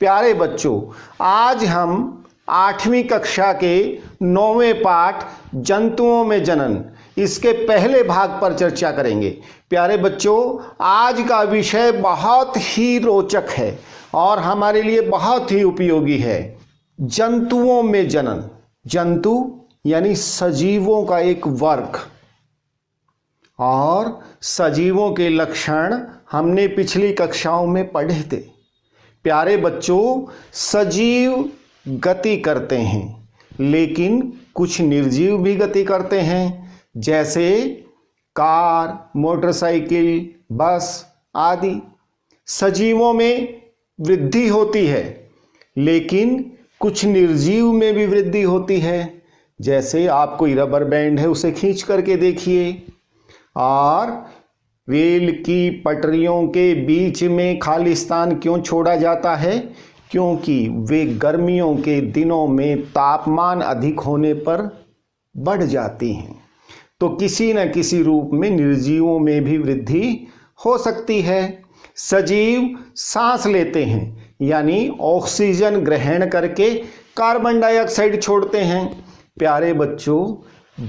प्यारे बच्चों, आज हम 8वीं कक्षा के 9वें पाठ जंतुओं में जनन इसके पहले भाग पर चर्चा करेंगे। प्यारे बच्चों, आज का विषय बहुत ही रोचक है और हमारे लिए बहुत ही उपयोगी है। जंतुओं में जनन। जंतु यानी सजीवों का एक वर्ग, और सजीवों के लक्षण हमने पिछली कक्षाओं में पढ़े थे। प्यारे बच्चों, सजीव गति करते हैं, लेकिन कुछ निर्जीव भी गति करते हैं, जैसे कार, मोटरसाइकिल, बस आदि। सजीवों में वृद्धि होती है, लेकिन कुछ निर्जीव में भी वृद्धि होती है। जैसे आप कोई रबर बैंड है, उसे खींच करके देखिए, और रेल की पटरियों के बीच में खालिस्तान क्यों छोड़ा जाता है? क्योंकि वे गर्मियों के दिनों में तापमान अधिक होने पर बढ़ जाती हैं। तो किसी न किसी रूप में निर्जीवों में भी वृद्धि हो सकती है। सजीव सांस लेते हैं, यानी ऑक्सीजन ग्रहण करके कार्बन डाइऑक्साइड छोड़ते हैं। प्यारे बच्चों,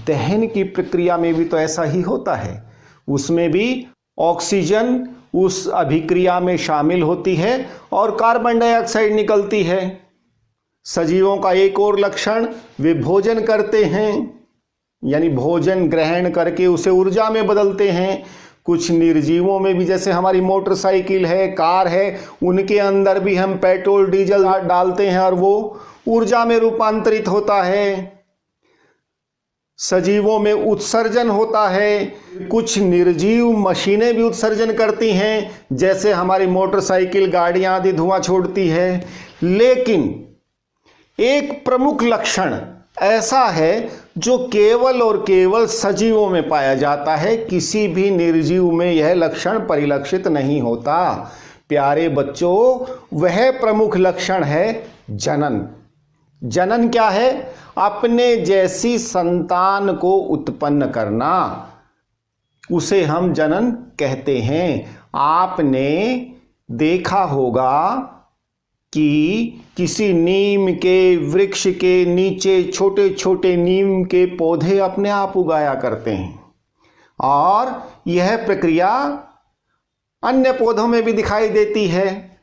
दहन की प्रक्रिया में भी तो ऐसा ही होता है। उसमें भी ऑक्सीजन उस अभिक्रिया में शामिल होती है और कार्बन डाइऑक्साइड निकलती है। सजीवों का एक और लक्षण, वे भोजन करते हैं, यानी भोजन ग्रहण करके उसे ऊर्जा में बदलते हैं। कुछ निर्जीवों में भी, जैसे हमारी मोटरसाइकिल है, कार है, उनके अंदर भी हम पेट्रोल डीजल डालते हैं और वो ऊर्जा में रूपांतरित होता है। सजीवों में उत्सर्जन होता है। कुछ निर्जीव मशीनें भी उत्सर्जन करती हैं, जैसे हमारी मोटरसाइकिल, गाड़ियां आदि धुआं छोड़ती है। लेकिन एक प्रमुख लक्षण ऐसा है जो केवल और केवल सजीवों में पाया जाता है, किसी भी निर्जीव में यह लक्षण परिलक्षित नहीं होता। प्यारे बच्चों, वह प्रमुख लक्षण है जनन। जनन क्या है? अपने जैसी संतान को उत्पन्न करना, उसे हम जनन कहते हैं। आपने देखा होगा कि किसी नीम के वृक्ष के नीचे छोटे छोटे नीम के पौधे अपने आप उगाया करते हैं, और यह प्रक्रिया अन्य पौधों में भी दिखाई देती है।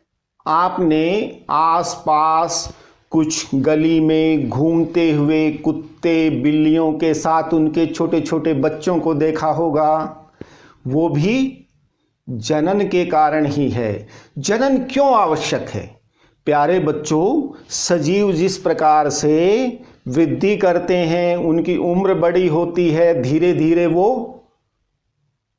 आपने आसपास कुछ गली में घूमते हुए कुत्ते, बिल्लियों के साथ उनके छोटे छोटे बच्चों को देखा होगा, वो भी जनन के कारण ही है। जनन क्यों आवश्यक है? प्यारे बच्चों, सजीव जिस प्रकार से वृद्धि करते हैं, उनकी उम्र बड़ी होती है, धीरे धीरे वो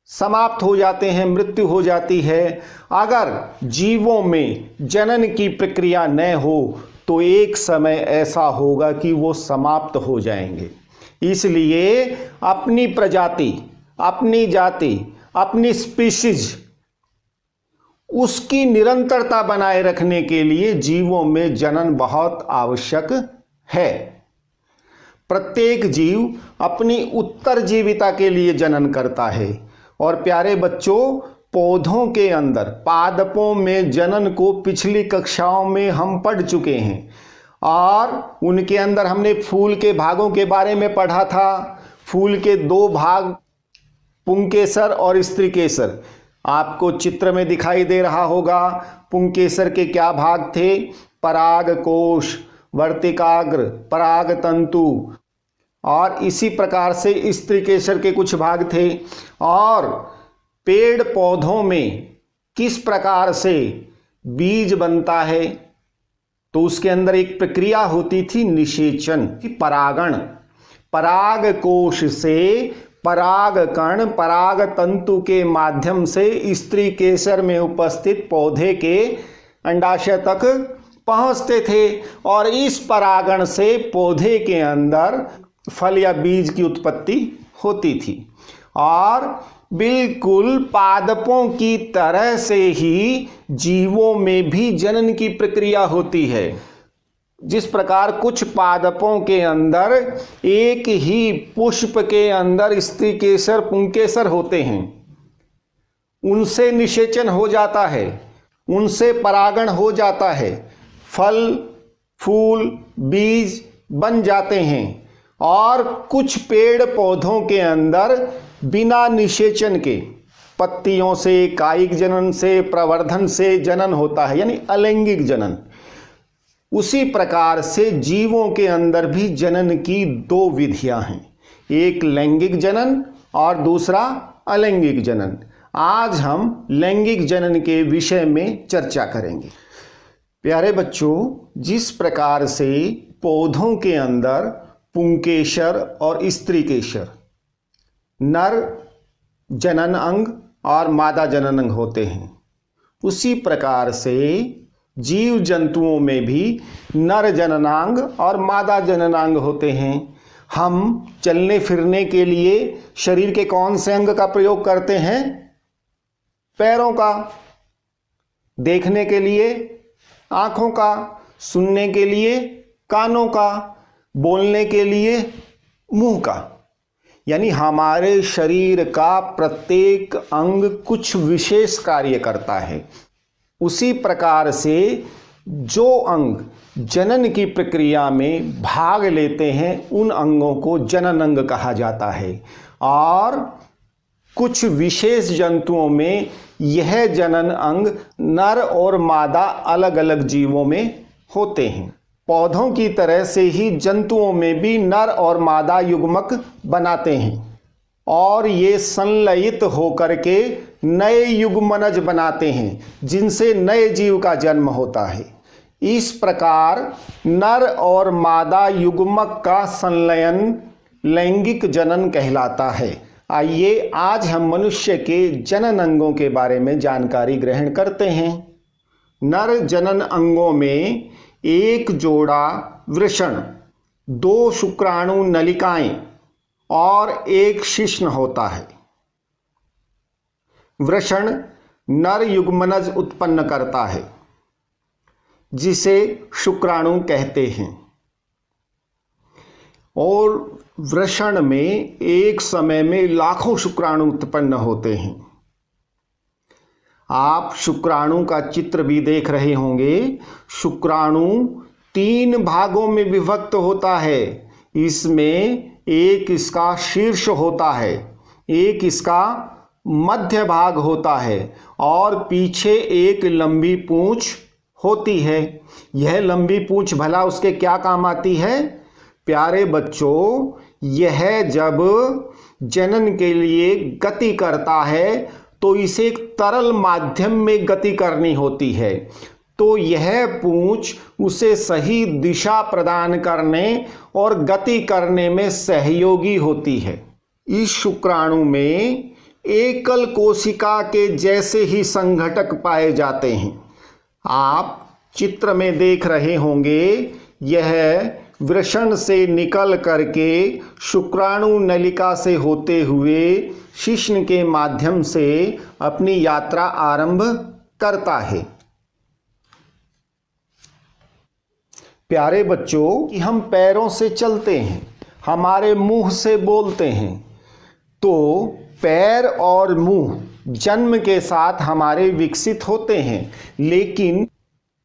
समाप्त हो जाते हैं, मृत्यु हो जाती है। अगर जीवों में जनन की प्रक्रिया न हो तो एक समय ऐसा होगा कि वो समाप्त हो जाएंगे। इसलिए अपनी प्रजाति, अपनी जाति, अपनी स्पीशीज, उसकी निरंतरता बनाए रखने के लिए जीवों में जनन बहुत आवश्यक है। प्रत्येक जीव अपनी उत्तरजीविता के लिए जनन करता है। और प्यारे बच्चों, पौधों के अंदर, पादपों में जनन को पिछली कक्षाओं में हम पढ़ चुके हैं, और उनके अंदर हमने फूल के भागों के बारे में पढ़ा था। फूल के 2 भाग, पुंकेसर और स्त्रीकेसर, आपको चित्र में दिखाई दे रहा होगा। पुंकेसर के क्या भाग थे? परागकोश, वर्तिकाग्र, परागतंतु, और इसी प्रकार से स्त्रीकेसर के कुछ भाग थे। और पेड़ पौधों में किस प्रकार से बीज बनता है, तो उसके अंदर एक प्रक्रिया होती थी निषेचन, परागण। परागकोश से परागकण पराग तंतु के माध्यम से स्त्री केसर में उपस्थित पौधे के अंडाशय तक पहुंचते थे, और इस परागण से पौधे के अंदर फल या बीज की उत्पत्ति होती थी। और बिल्कुल पादपों की तरह से ही जीवों में भी जनन की प्रक्रिया होती है। जिस प्रकार कुछ पादपों के अंदर एक ही पुष्प के अंदर स्त्रीकेसर, पुंकेसर होते हैं, उनसे निषेचन हो जाता है, उनसे परागण हो जाता है, फल, फूल, बीज बन जाते हैं और कुछ पेड़ पौधों के अंदर बिना निषेचन के पत्तियों से, कायिक जनन से, प्रवर्धन से जनन होता है, यानी अलैंगिक जनन। उसी प्रकार से जीवों के अंदर भी जनन की दो विधियां हैं, एक लैंगिक जनन और दूसरा अलैंगिक जनन। आज हम लैंगिक जनन के विषय में चर्चा करेंगे। प्यारे बच्चों, जिस प्रकार से पौधों के अंदर पुंकेसर और स्त्रीकेसर, नर जनन अंग और मादा जनन अंग होते हैं, उसी प्रकार से जीव जंतुओं में भी नर जननांग और मादा जननांग होते हैं। हम चलने फिरने के लिए शरीर के कौन से अंग का प्रयोग करते हैं? पैरों का। देखने के लिए आँखों का, सुनने के लिए कानों का, बोलने के लिए मुंह का। यानी हमारे शरीर का प्रत्येक अंग कुछ विशेष कार्य करता है। उसी प्रकार से जो अंग जनन की प्रक्रिया में भाग लेते हैं उन अंगों को जनन अंग कहा जाता है। और कुछ विशेष जंतुओं में यह जनन अंग नर और मादा अलग अलग जीवों में होते हैं। पौधों की तरह से ही जंतुओं में भी नर और मादा युग्मक बनाते हैं और ये संलयित होकर के नए युग्मनज बनाते हैं, जिनसे नए जीव का जन्म होता है। इस प्रकार नर और मादा युग्मक का संलयन लैंगिक जनन कहलाता है। आइए आज हम मनुष्य के जनन अंगों के बारे में जानकारी ग्रहण करते हैं। नर जनन अंगों में एक जोड़ा वृषण, दो शुक्राणु नलिकाएं और एक शिश्न होता है। वृषण नर युग्मनज उत्पन्न करता है, जिसे शुक्राणु कहते हैं। और वृषण में एक समय में लाखों शुक्राणु उत्पन्न होते हैं। आप शुक्राणु का चित्र भी देख रहे होंगे। शुक्राणु 3 भागों में विभक्त होता है। इसमें एक इसका शीर्ष होता है, एक इसका मध्य भाग होता है और पीछे एक लंबी पूंछ होती है। यह लंबी पूंछ भला उसके क्या काम आती है? प्यारे बच्चों, यह जब जनन के लिए गति करता है तो इसे एक तरल माध्यम में गति करनी होती है, तो यह पूंछ उसे सही दिशा प्रदान करने और गति करने में सहयोगी होती है। इस शुक्राणु में एकल कोशिका के जैसे ही संघटक पाए जाते हैं। आप चित्र में देख रहे होंगे, यह वृषण से निकल करके शुक्राणु नलिका से होते हुए शिश्न के माध्यम से अपनी यात्रा आरंभ करता है। प्यारे बच्चों, कि हम पैरों से चलते हैं, हमारे मुंह से बोलते हैं, तो पैर और मुंह जन्म के साथ हमारे विकसित होते हैं। लेकिन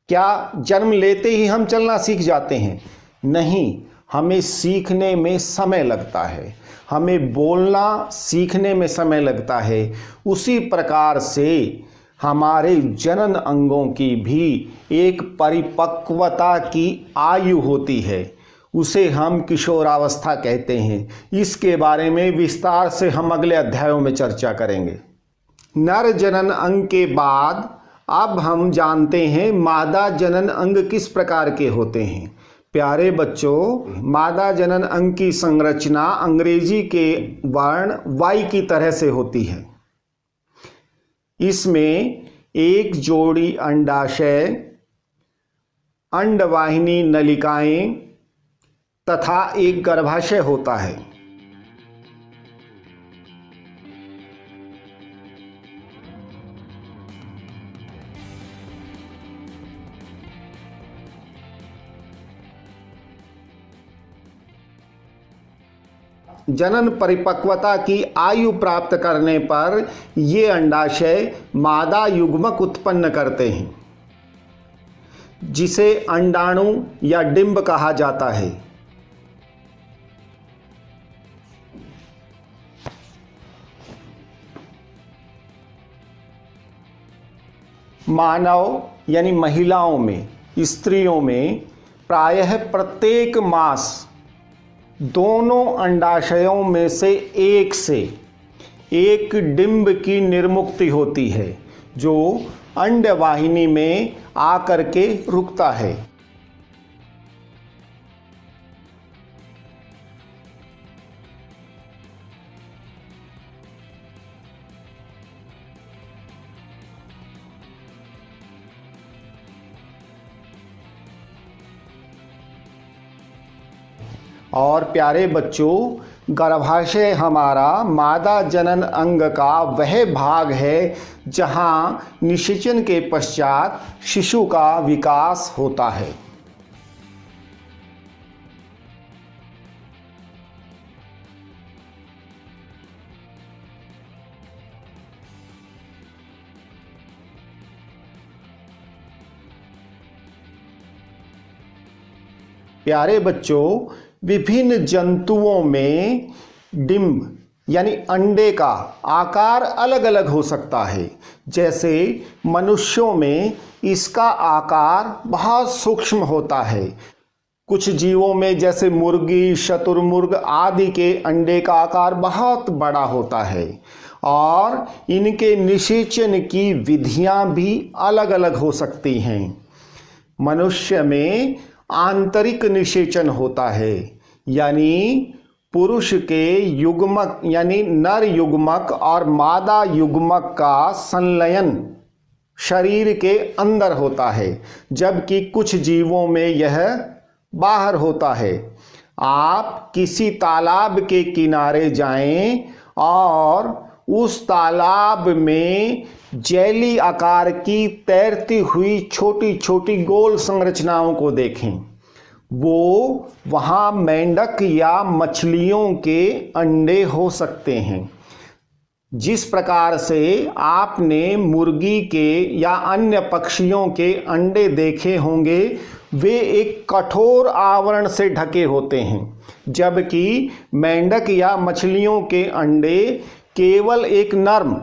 क्या जन्म लेते ही हम चलना सीख जाते हैं? नहीं, हमें सीखने में समय लगता है, हमें बोलना सीखने में समय लगता है। उसी प्रकार से हमारे जनन अंगों की भी एक परिपक्वता की आयु होती है, उसे हम किशोरावस्था कहते हैं। इसके बारे में विस्तार से हम अगले अध्यायों में चर्चा करेंगे। नर जनन अंग के बाद अब हम जानते हैं मादा जनन अंग किस प्रकार के होते हैं। प्यारे बच्चों, मादा जनन अंग की संरचना अंग्रेजी के वर्ण Y की तरह से होती है। इसमें एक जोड़ी अंडाशय, अंडवाहिनी नलिकाएं तथा एक गर्भाशय होता है। जनन परिपक्वता की आयु प्राप्त करने पर ये अंडाशय मादा युग्मक उत्पन्न करते हैं। जिसे अंडाणु या डिंब कहा जाता है। मानव यानी महिलाओं में, स्त्रियों में प्रायः प्रत्येक मास दोनों अंडाशयों में से एक डिंब की निर्मुक्ति होती है, जो अंडवाहिनी में आकर के रुकता है। और प्यारे बच्चों, गर्भाशय हमारा मादा जनन अंग का वह भाग है जहां निषेचन के पश्चात शिशु का विकास होता है। प्यारे बच्चों, विभिन्न जंतुओं में डिंब यानी अंडे का आकार अलग अलग हो सकता है। जैसे मनुष्यों में इसका आकार बहुत सूक्ष्म होता है। कुछ जीवों में जैसे मुर्गी, शतुरमुर्ग आदि के अंडे का आकार बहुत बड़ा होता है और इनके निषेचन की विधियां भी अलग अलग हो सकती हैं। मनुष्य में आंतरिक निषेचन होता है, यानी पुरुष के युग्मक यानी नर युग्मक और मादा युग्मक का संलयन शरीर के अंदर होता है, जबकि कुछ जीवों में यह बाहर होता है। आप किसी तालाब के किनारे जाएं और उस तालाब में जेली आकार की तैरती हुई छोटी छोटी गोल संरचनाओं को देखें। वो वहाँ मेंढक या मछलियों के अंडे हो सकते हैं। जिस प्रकार से आपने मुर्गी के या अन्य पक्षियों के अंडे देखे होंगे, वे एक कठोर आवरण से ढके होते हैं, जबकि मेंढक या मछलियों के अंडे केवल एक नर्म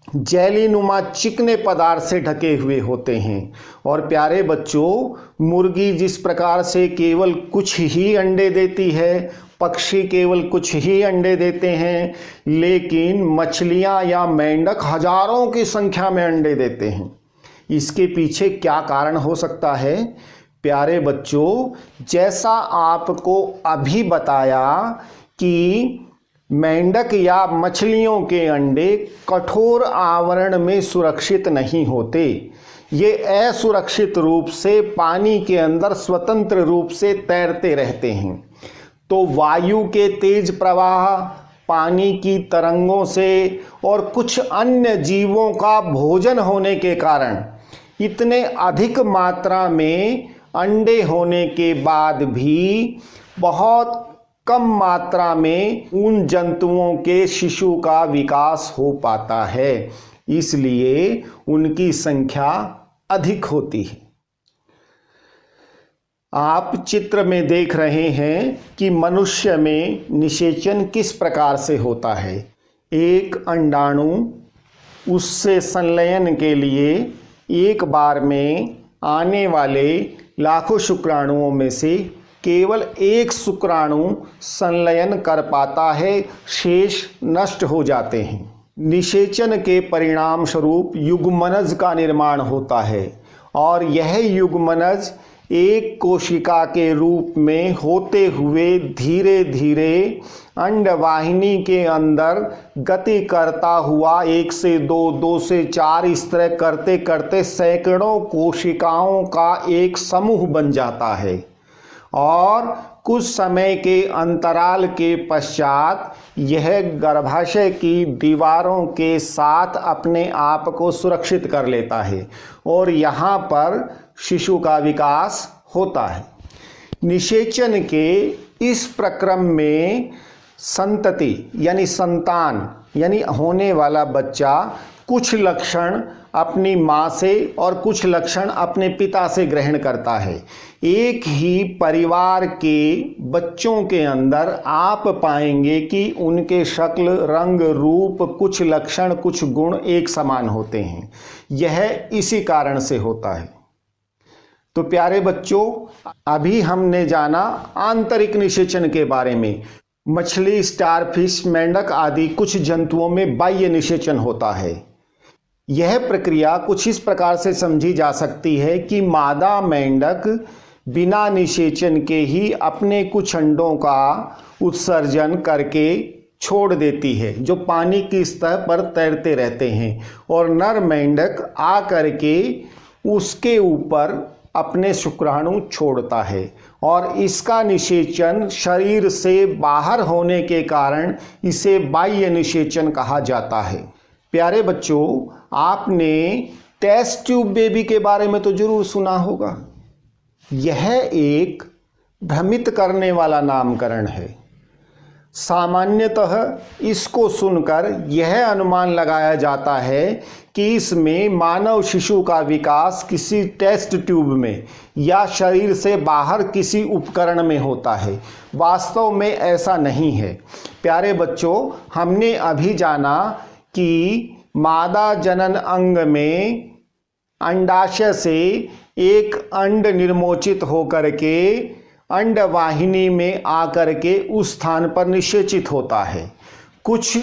जेलीनुमा चिकने पदार्थ से ढके हुए होते हैं। और प्यारे बच्चों, मुर्गी जिस प्रकार से केवल कुछ ही अंडे देती है, पक्षी केवल कुछ ही अंडे देते हैं, लेकिन मछलियां या मेंढक हजारों की संख्या में अंडे देते हैं। इसके पीछे क्या कारण हो सकता है? प्यारे बच्चों, जैसा आपको अभी बताया कि मेंढक या मछलियों के अंडे कठोर आवरण में सुरक्षित नहीं होते। ये असुरक्षित रूप से पानी के अंदर स्वतंत्र रूप से तैरते रहते हैं। तो वायु के तेज प्रवाह, पानी की तरंगों से और कुछ अन्य जीवों का भोजन होने के कारण इतने अधिक मात्रा में अंडे होने के बाद भी बहुत कम मात्रा में उन जंतुओं के शिशु का विकास हो पाता है, इसलिए उनकी संख्या अधिक होती है। आप चित्र में देख रहे हैं कि मनुष्य में निषेचन किस प्रकार से होता है। एक अंडाणु उससे संलयन के लिए एक बार में आने वाले लाखों शुक्राणुओं में से केवल एक शुक्राणु संलयन कर पाता है, शेष नष्ट हो जाते हैं। निषेचन के परिणाम स्वरूप युग्मनज का निर्माण होता है और यह युग्मनज एक कोशिका के रूप में होते हुए धीरे धीरे अंडवाहिनी के अंदर गति करता हुआ 1 से 2, 2 से 4 इस तरह करते करते सैकड़ों कोशिकाओं का एक समूह बन जाता है और कुछ समय के अंतराल के पश्चात यह गर्भाशय की दीवारों के साथ अपने आप को सुरक्षित कर लेता है और यहाँ पर शिशु का विकास होता है। निषेचन के इस प्रक्रम में संतति यानी संतान यानी होने वाला बच्चा कुछ लक्षण अपनी माँ से और कुछ लक्षण अपने पिता से ग्रहण करता है। एक ही परिवार के बच्चों के अंदर आप पाएंगे कि उनके शक्ल, रंग, रूप, कुछ लक्षण, कुछ गुण एक समान होते हैं। यह इसी कारण से होता है। तो प्यारे बच्चों, अभी हमने जाना आंतरिक निषेचन के बारे में। मछली, स्टारफिश, मेंढक आदि कुछ जंतुओं में बाह्य निषेचन होता है। यह प्रक्रिया कुछ इस प्रकार से समझी जा सकती है कि मादा मेंढक बिना निषेचन के ही अपने कुछ अंडों का उत्सर्जन करके छोड़ देती है, जो पानी की सतह पर तैरते रहते हैं, और नर मेंढक आ करके उसके ऊपर अपने शुक्राणु छोड़ता है, और इसका निषेचन शरीर से बाहर होने के कारण इसे बाह्य निषेचन कहा जाता है। प्यारे बच्चों, आपने टेस्ट ट्यूब बेबी के बारे में तो जरूर सुना होगा। यह एक भ्रमित करने वाला नामकरण है। सामान्यतः इसको सुनकर यह अनुमान लगाया जाता है कि इसमें मानव शिशु का विकास किसी टेस्ट ट्यूब में या शरीर से बाहर किसी उपकरण में होता है। वास्तव में ऐसा नहीं है। प्यारे बच्चों, हमने अभी जाना कि मादा जनन अंग में अंडाशय से एक अंड निर्मोचित होकर के अंडवाहिनी में आकर के उस स्थान पर निषेचित होता है। कुछ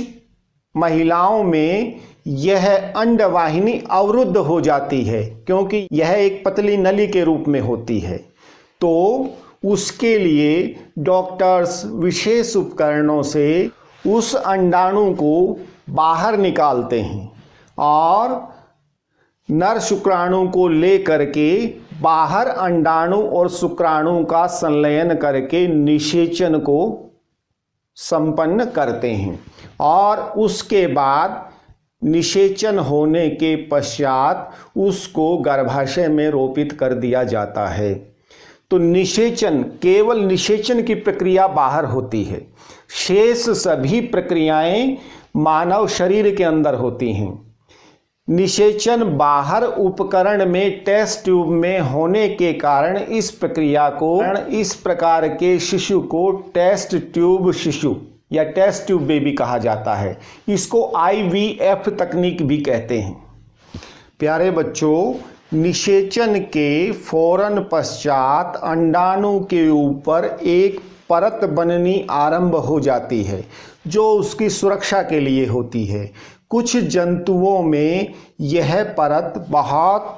महिलाओं में यह अंडवाहिनी अवरुद्ध हो जाती है, क्योंकि यह एक पतली नली के रूप में होती है। तो उसके लिए डॉक्टर्स विशेष उपकरणों से उस अंडाणु को बाहर निकालते हैं और नर शुक्राणु को ले करके बाहर अंडाणु और शुक्राणु का संलयन करके निषेचन को संपन्न करते हैं, और उसके बाद निषेचन होने के पश्चात उसको गर्भाशय में रोपित कर दिया जाता है। तो निषेचन, केवल निषेचन की प्रक्रिया बाहर होती है, शेष सभी प्रक्रियाएं मानव शरीर के अंदर होती हैं। निषेचन बाहर उपकरण में टेस्ट ट्यूब में होने के कारण इस प्रक्रिया को, इस प्रकार के शिशु को टेस्ट ट्यूब शिशु या टेस्ट ट्यूब बेबी कहा जाता है। इसको IVF तकनीक भी कहते हैं। प्यारे बच्चों, निषेचन के फौरन पश्चात अंडाणु के ऊपर एक परत बननी आरंभ हो जाती है, जो उसकी सुरक्षा के लिए होती है। कुछ जंतुओं में यह परत बहुत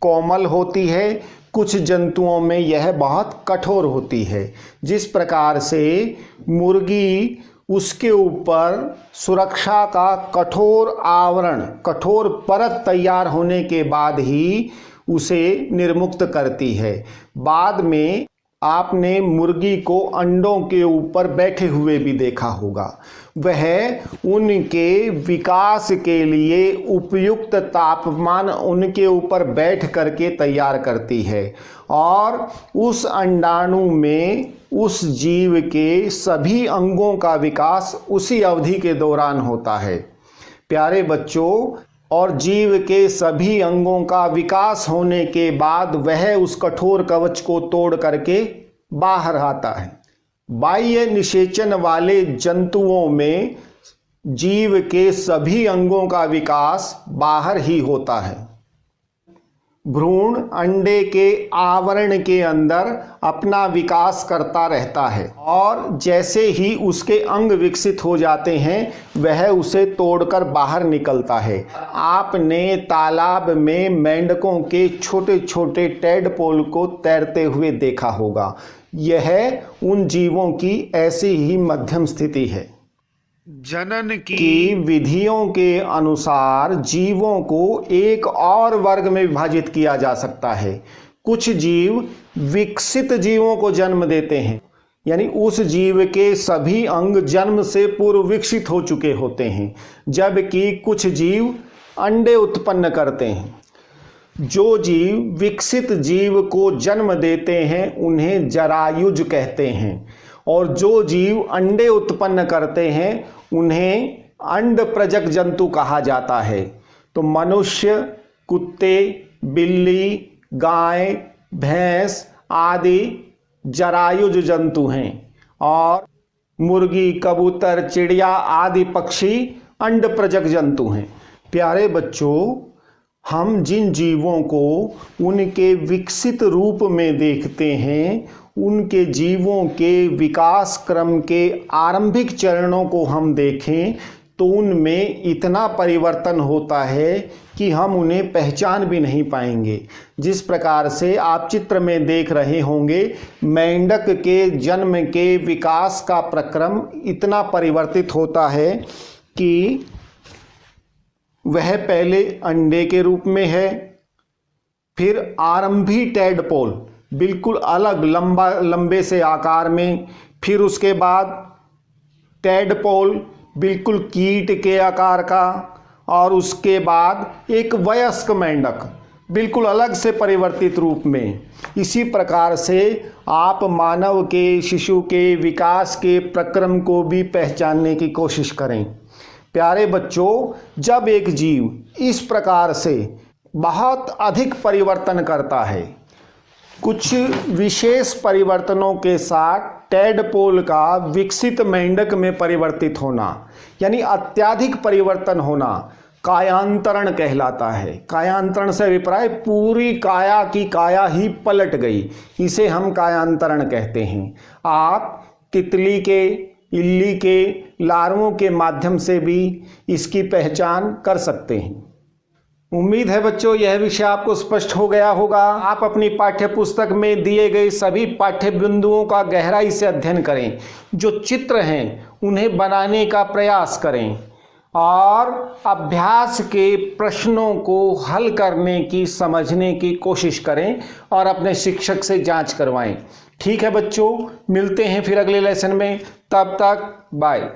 कोमल होती है, कुछ जंतुओं में यह बहुत कठोर होती है। जिस प्रकार से मुर्गी, उसके ऊपर सुरक्षा का कठोर आवरण, कठोर परत तैयार होने के बाद ही उसे निर्मुक्त करती है। बाद में आपने मुर्गी को अंडों के ऊपर बैठे हुए भी देखा होगा। वह उनके विकास के लिए उपयुक्त तापमान उनके ऊपर बैठ करके तैयार करती है, और उस अंडाणु में उस जीव के सभी अंगों का विकास उसी अवधि के दौरान होता है। प्यारे बच्चों, और जीव के सभी अंगों का विकास होने के बाद वह उस कठोर कवच को तोड़ करके बाहर आता है। बाह्य निषेचन वाले जंतुओं में जीव के सभी अंगों का विकास बाहर ही होता है। भ्रूण अंडे के आवरण के अंदर अपना विकास करता रहता है, और जैसे ही उसके अंग विकसित हो जाते हैं वह उसे तोड़कर बाहर निकलता है। आपने तालाब में मेंढकों के छोटे छोटे टैडपोल को तैरते हुए देखा होगा। यह उन जीवों की ऐसी ही मध्यम स्थिति है। जनन की विधियों के अनुसार जीवों को एक और वर्ग में विभाजित किया जा सकता है। कुछ जीव विकसित जीवों को जन्म देते हैं, यानी उस जीव के सभी अंग जन्म से पूर्व विकसित हो चुके होते हैं, जबकि कुछ जीव अंडे उत्पन्न करते हैं। जो जीव विकसित जीव को जन्म देते हैं उन्हें जरायुज कहते हैं, और जो जीव अंडे उत्पन्न करते हैं उन्हें अंड प्रजक जंतु कहा जाता है। तो मनुष्य कुत्ते, बिल्ली, गाय, भैंस आदि जरायुज जंतु हैं और मुर्गी, कबूतर, चिड़िया आदि पक्षी अंडप्रजक जंतु हैं। प्यारे बच्चों, हम जिन जीवों को उनके विकसित रूप में देखते हैं, उनके जीवों के विकास क्रम के आरंभिक चरणों को हम देखें तो उनमें इतना परिवर्तन होता है कि हम उन्हें पहचान भी नहीं पाएंगे। जिस प्रकार से आप चित्र में देख रहे होंगे, मेंढक के जन्म के विकास का प्रक्रम इतना परिवर्तित होता है कि वह पहले अंडे के रूप में है, फिर आरंभी टैडपोल बिल्कुल अलग लंबे से आकार में, फिर उसके बाद टैडपोल बिल्कुल कीट के आकार का, और उसके बाद एक वयस्क मेंढक बिल्कुल अलग से परिवर्तित रूप में। इसी प्रकार से आप मानव के शिशु के विकास के प्रक्रम को भी पहचानने की कोशिश करें। प्यारे बच्चों, जब एक जीव इस प्रकार से बहुत अधिक परिवर्तन करता है, कुछ विशेष परिवर्तनों के साथ टैडपोल का विकसित मेंढक में परिवर्तित होना, यानी अत्यधिक परिवर्तन होना, कायांतरण कहलाता है। कायांतरण से अभिप्राय पूरी काया की काया ही पलट गई, इसे हम कायांतरण कहते हैं। आप तितली के, इल्ली के लार्वों के माध्यम से भी इसकी पहचान कर सकते हैं। उम्मीद है बच्चों यह विषय आपको स्पष्ट हो गया होगा। आप अपनी पाठ्य पुस्तक में दिए गए सभी पाठ्य बिंदुओं का गहराई से अध्ययन करें, जो चित्र हैं उन्हें बनाने का प्रयास करें और अभ्यास के प्रश्नों को हल करने की, समझने की कोशिश करें और अपने शिक्षक से जांच करवाएं। ठीक है बच्चों, मिलते हैं फिर अगले लेसन में। तब तक बाय।